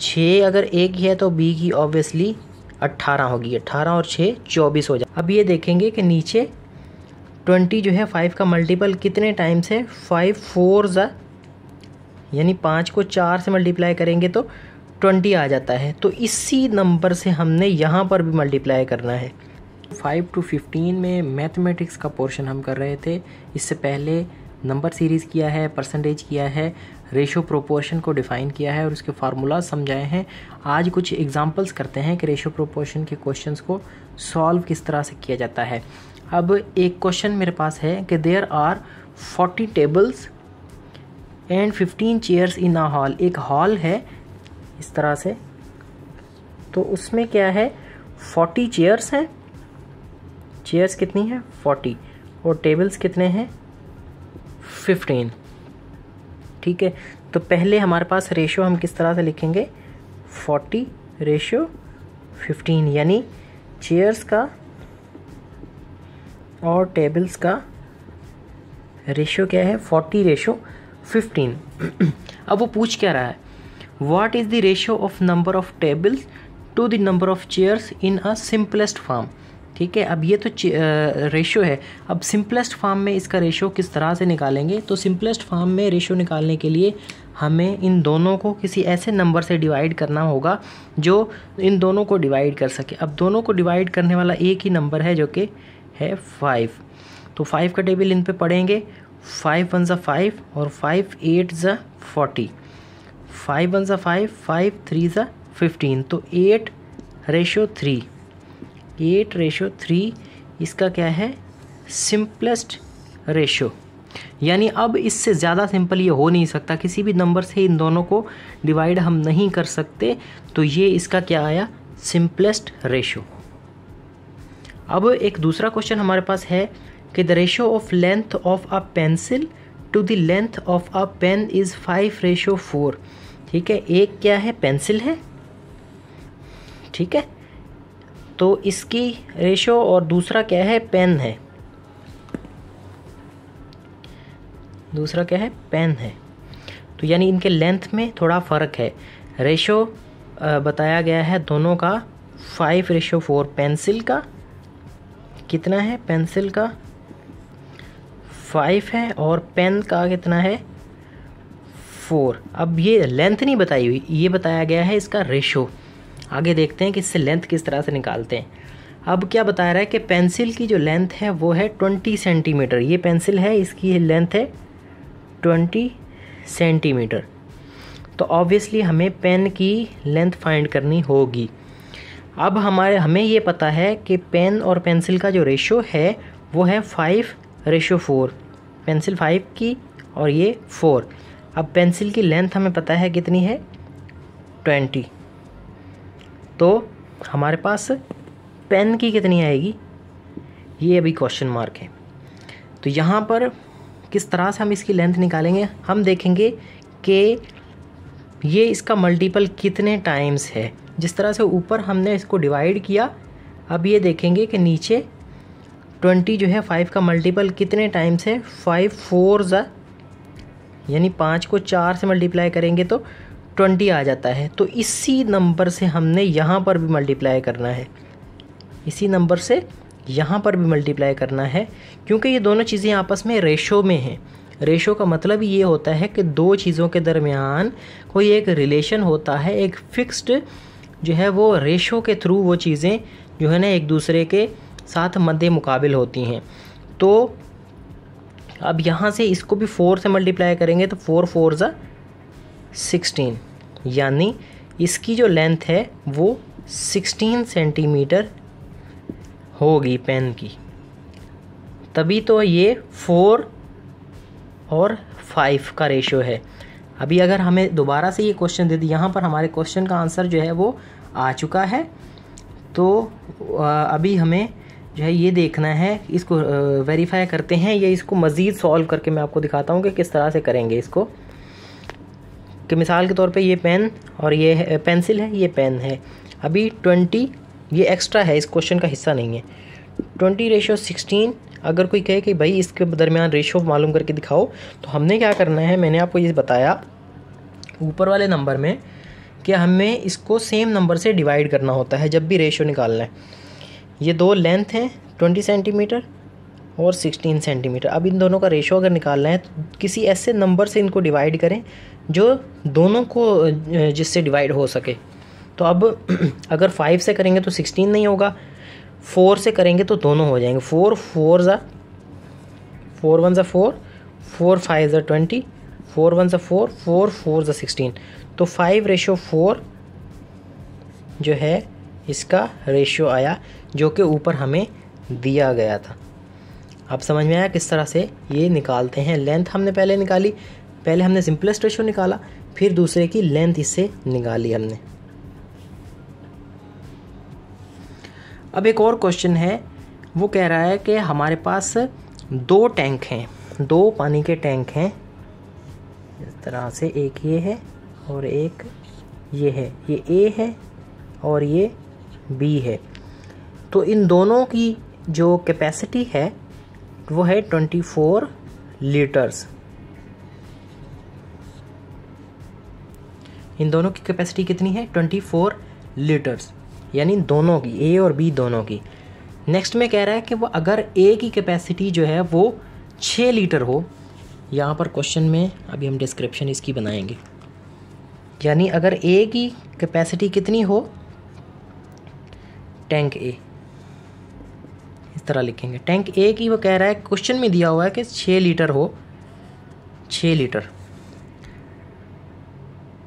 6 अगर ए की है तो बी की ऑब्वियसली 18 होगी, 18 और 6 24 हो जाए। अब ये देखेंगे कि नीचे 20 जो है 5 का मल्टीपल कितने टाइम्स है, 5 4 यानी 5 को 4 से मल्टीप्लाई करेंगे तो 20 आ जाता है। तो इसी नंबर से हमने यहाँ पर भी मल्टीप्लाई करना है। 5 to 15 में मैथमेटिक्स का पोर्शन हम कर रहे थे। इससे पहले नंबर सीरीज़ किया है, परसेंटेज किया है, रेशो प्रोपोर्शन को डिफ़ाइन किया है और उसके फार्मूला समझाए हैं। आज कुछ एग्जांपल्स करते हैं कि रेशो प्रोपोर्शन के क्वेश्चंस को सॉल्व किस तरह से किया जाता है। अब एक क्वेश्चन मेरे पास है कि there are 40 tables and 15 chairs in a hall. एक हॉल है इस तरह से, तो उसमें क्या है 40 चेयर्स हैं। चेयर्स कितनी है 40 और टेबल्स कितने हैं 15। ठीक है, तो पहले हमारे पास रेशो हम किस तरह से लिखेंगे 40 रेशो 15, यानी चेयर्स का और टेबल्स का रेशो क्या है 40 रेशो 15। अब वो पूछ क्या रहा है, what is the ratio of number of tables two the number of chairs in a simplest form. ठीक है, अब ये तो रेशो है। अब सिंपलेस्ट फॉर्म में इसका रेशो किस तरह से निकालेंगे, तो सिंपलेस्ट फॉर्म में रेशो निकालने के लिए हमें इन दोनों को किसी ऐसे नंबर से डिवाइड करना होगा जो इन दोनों को डिवाइड कर सके। अब दोनों को डिवाइड करने वाला एक ही नंबर है जो कि है 5। तो 5 का टेबल इन पे पढ़ेंगे, 5 1 5 और 5 8 40, 5 1 5, 5 3 15, तो 8 रेशो 3, 8 रेशो 3 इसका क्या है सिंपलेस्ट रेशो। यानी अब इससे ज़्यादा सिंपल ये हो नहीं सकता, किसी भी नंबर से इन दोनों को डिवाइड हम नहीं कर सकते। तो ये इसका क्या आया सिंपलेस्ट रेशो। अब एक दूसरा क्वेश्चन हमारे पास है कि the ratio of length of a pencil to the length of a pen is 5 ratio 4। ठीक है, एक क्या है पेंसिल है, ठीक है, तो इसकी रेशो और दूसरा क्या है पेन है, दूसरा क्या है पेन है। तो यानी इनके लेंथ में थोड़ा फ़र्क है। रेशो बताया गया है दोनों का 5 रेशो 4। पेंसिल का कितना है, पेंसिल का 5 है और पेन का कितना है 4। अब ये लेंथ नहीं बताई हुई, ये बताया गया है इसका रेशो। आगे देखते हैं कि इससे लेंथ किस तरह से निकालते हैं। अब क्या बता रहा है कि पेंसिल की जो लेंथ है वो है 20 सेंटीमीटर। ये पेंसिल है, इसकी लेंथ है 20 सेंटीमीटर। तो ऑब्वियसली हमें पेन की लेंथ फाइंड करनी होगी। अब हमें ये पता है कि पेन और पेंसिल का जो रेशो है वो है 5 रेशो 4। पेंसिल 5 की और ये 4। अब पेंसिल की लेंथ हमें पता है कितनी है 20, तो हमारे पास पेन की कितनी आएगी ये अभी क्वेश्चन मार्क है। तो यहाँ पर किस तरह से हम इसकी लेंथ निकालेंगे, हम देखेंगे कि ये इसका मल्टीपल कितने टाइम्स है। जिस तरह से ऊपर हमने इसको डिवाइड किया, अब ये देखेंगे कि नीचे 20 जो है 5 का मल्टीपल कितने टाइम्स है 5 4 यानी 5 को 4 से मल्टीप्लाई करेंगे तो 20 आ जाता है। तो इसी नंबर से हमने यहाँ पर भी मल्टीप्लाई करना है, इसी नंबर से यहाँ पर भी मल्टीप्लाई करना है, क्योंकि ये दोनों चीज़ें आपस में रेशो में हैं। रेशो का मतलब ये होता है कि दो चीज़ों के दरमियान कोई एक रिलेशन होता है, एक फिक्स्ड जो है वो रेशो के थ्रू वो चीज़ें जो है ना एक दूसरे के साथ मद्दे मुकाबिल होती हैं। तो अब यहाँ से इसको भी 4 से मल्टीप्लाई करेंगे तो 4 4 16, यानी इसकी जो लेंथ है वो 16 सेंटीमीटर होगी पेन की। तभी तो ये 4 और 5 का रेशो है। अभी अगर हमें दोबारा से ये क्वेश्चन दे दी, यहाँ पर हमारे क्वेश्चन का आंसर जो है वो आ चुका है। तो अभी हमें जो है ये देखना है, इसको वेरीफाई करते हैं या इसको मज़ीद सॉल्व करके मैं आपको दिखाता हूँ कि किस तरह से करेंगे इसको। कि मिसाल के तौर पे ये पेन और ये पेंसिल है, ये पेन है। अभी 20 ये एक्स्ट्रा है, इस क्वेश्चन का हिस्सा नहीं है। 20 रेशो 16 अगर कोई कहे कि भाई इसके दरमियान रेशो मालूम करके दिखाओ, तो हमने क्या करना है, मैंने आपको ये बताया ऊपर वाले नंबर में कि हमें इसको सेम नंबर से डिवाइड करना होता है जब भी रेशो निकालना है। ये दो लेंथ हैं 20 सेंटीमीटर और 16 सेंटीमीटर। अब इन दोनों का रेशो अगर निकालना है तो किसी ऐसे नंबर से इनको डिवाइड करें जो दोनों को जिससे डिवाइड हो सके। तो अब अगर 5 से करेंगे तो 16 नहीं होगा, 4 से करेंगे तो दोनों हो जाएंगे। 4 1 ज़ा 4, 4 5 ज़ा 20, 4 1 ज़ा 4, 4 4 ज़ा 16। तो 5:4 जो है इसका रेशियो आया, जो कि ऊपर हमें दिया गया था। अब समझ में आया किस तरह से ये निकालते हैं। लेंथ हमने पहले निकाली, पहले हमने सिंपलेस्ट रेशियो निकाला, फिर दूसरे की लेंथ इससे निकाली हमने। अब एक और क्वेश्चन है, वो कह रहा है कि हमारे पास 2 टैंक हैं, 2 पानी के टैंक हैं इस तरह से, एक ये है और एक ये है, ये ए है और ये बी है। तो इन दोनों की जो कैपेसिटी है वो है 24 लीटर्स। इन दोनों की कैपेसिटी कितनी है? 24 लीटर्स, यानी दोनों की, ए और बी दोनों की। नेक्स्ट में कह रहा है कि वो अगर ए की कैपेसिटी जो है वो 6 लीटर हो, यहाँ पर क्वेश्चन में अभी हम डिस्क्रिप्शन इसकी बनाएंगे, यानी अगर ए की कैपेसिटी कितनी हो, टैंक ए इस तरह लिखेंगे। टैंक ए की वो कह रहा है, क्वेश्चन में दिया हुआ है कि 6 लीटर हो, 6 लीटर।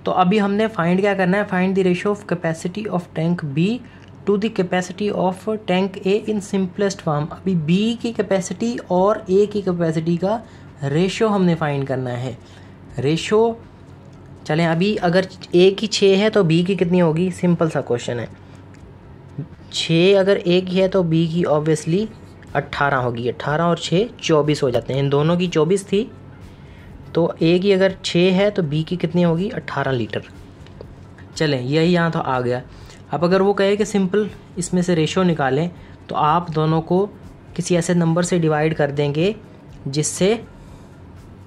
तो अभी हमने फाइंड क्या करना है? Find the ratio of capacity of tank B to the capacity of tank A in simplest form. अभी बी की कैपेसिटी और ए की कैपेसिटी का रेशियो हमने फाइंड करना है। रेशियो चलें, अभी अगर ए की 6 है तो बी की कितनी होगी? सिंपल सा क्वेश्चन है। 6 अगर ए की है तो बी की ऑब्वियसली 18 होगी। 18 और 6 24 हो जाते हैं। इन दोनों की 24 थी, तो ए की अगर 6 है तो बी की कितनी होगी? 18 लीटर। चलें, यही यहाँ तो आ गया। अब अगर वो कहे कि सिंपल इसमें से रेशियो निकालें, तो आप दोनों को किसी ऐसे नंबर से डिवाइड कर देंगे जिससे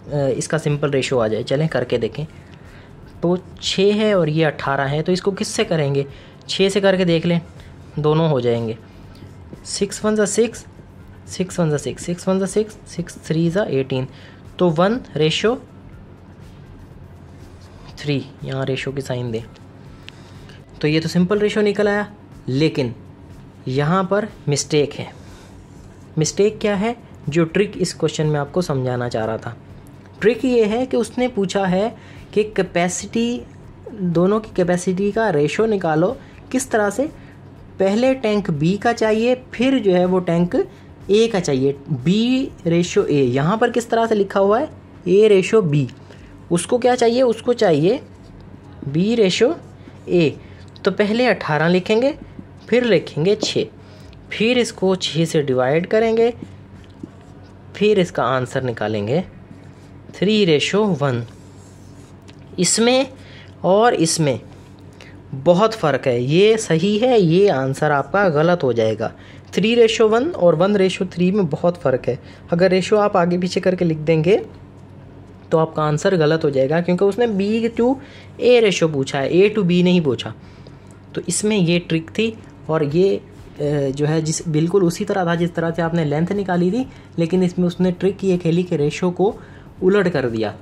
इसका सिंपल रेशियो आ जाए। चलें करके देखें। तो 6 है और ये 18 है, तो इसको किससे करेंगे? 6 से करके देख लें, दोनों हो जाएंगे। 6 1 ज़ा 6, 6 1 ज़ा 6, 6 1 ज़ा 6, 6 3 ज़ा 18। तो 1:3, यहाँ रेशो की साइन दे। तो ये तो सिंपल रेशो निकल आया, लेकिन यहाँ पर मिस्टेक है। मिस्टेक क्या है? जो ट्रिक इस क्वेश्चन में आपको समझाना चाह रहा था। ट्रिक ये है कि उसने पूछा है कि कैपेसिटी, दोनों की कैपेसिटी का रेशो निकालो। किस तरह से? पहले टैंक बी का चाहिए, फिर जो है वो टैंक ए का चाहिए। B:A। यहाँ पर किस तरह से लिखा हुआ है? A:B। उसको क्या चाहिए? उसको चाहिए B:A। तो पहले 18 लिखेंगे, फिर लिखेंगे 6, फिर इसको 6 से डिवाइड करेंगे, फिर इसका आंसर निकालेंगे 3:1। इसमें और इसमें बहुत फ़र्क है। ये सही है, ये आंसर आपका गलत हो जाएगा। 3:1 और 1:3 में बहुत फ़र्क है। अगर रेशो आप आगे पीछे करके लिख देंगे तो आपका आंसर गलत हो जाएगा, क्योंकि उसने B:A रेशो पूछा है, A to B नहीं पूछा। तो इसमें ये ट्रिक थी, और ये जो है जिस बिल्कुल उसी तरह था जिस तरह से आपने लेंथ निकाली थी, लेकिन इसमें उसने ट्रिक ये खेली कि रेशो को उलट कर दिया।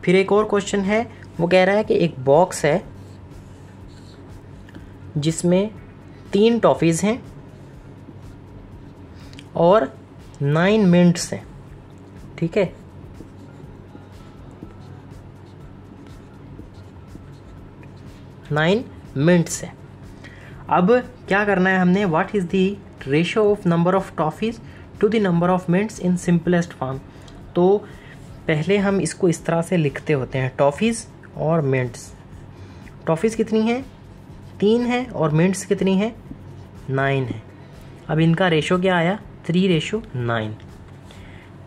फिर एक और क्वेश्चन है, वो कह रहा है कि एक बॉक्स है जिसमें 3 टॉफ़ीज़ हैं और 9 मिनट्स हैं। ठीक है, नाइन मिनट्स है। अब क्या करना है हमने? What is the ratio of number of toffees to the number of minutes in simplest form. तो पहले हम इसको इस तरह से लिखते होते हैं, टॉफ़ीज़ और मिनट्स। टॉफ़ीज़ कितनी हैं? 3 है, और मिनट्स कितनी है? 9 है। अब इनका रेशो क्या आया? 3:9।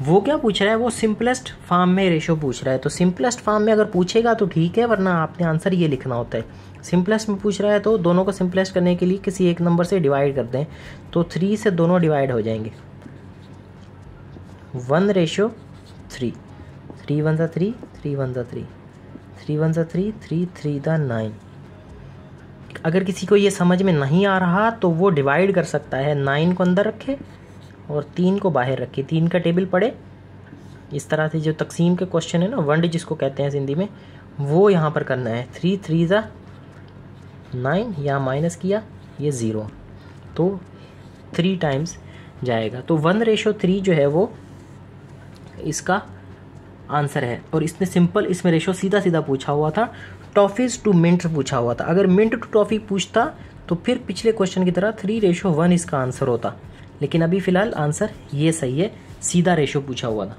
वो क्या पूछ रहा है? वो सिंपलेस्ट फॉर्म में रेशो पूछ रहा है। तो सिंपलेस्ट फॉर्म में अगर पूछेगा तो ठीक है, वरना आपने आंसर ये लिखना होता है। सिंपलेस्ट में पूछ रहा है तो दोनों को सिंपलेस्ट करने के लिए किसी एक नंबर से डिवाइड कर दें, तो 3 से दोनों डिवाइड हो जाएंगे। 1:3, 3 1 ज़ा 3, 3 1 ज़ा 3, 3 1 3, 3 3 9। अगर किसी को ये समझ में नहीं आ रहा तो वो डिवाइड कर सकता है, 9 को अंदर रखे और 3 को बाहर रखे, 3 का टेबल पढ़े। इस तरह से जो तकसीम के क्वेश्चन है ना, वंड जिसको कहते हैं हिंदी में, वो यहाँ पर करना है। 3 3 9, या माइनस किया, ये 0, तो 3 टाइम्स जाएगा। तो 1:3 जो है वो इसका आंसर है। और इसने सिंपल इसमें रेशो सीधा सीधा पूछा हुआ था, टॉफीज टू मिंट पूछा हुआ था। अगर मिंट टू टॉफी पूछता तो फिर पिछले क्वेश्चन की तरह 3:1 इसका आंसर होता, लेकिन अभी फ़िलहाल आंसर ये सही है, सीधा रेशो पूछा हुआ था।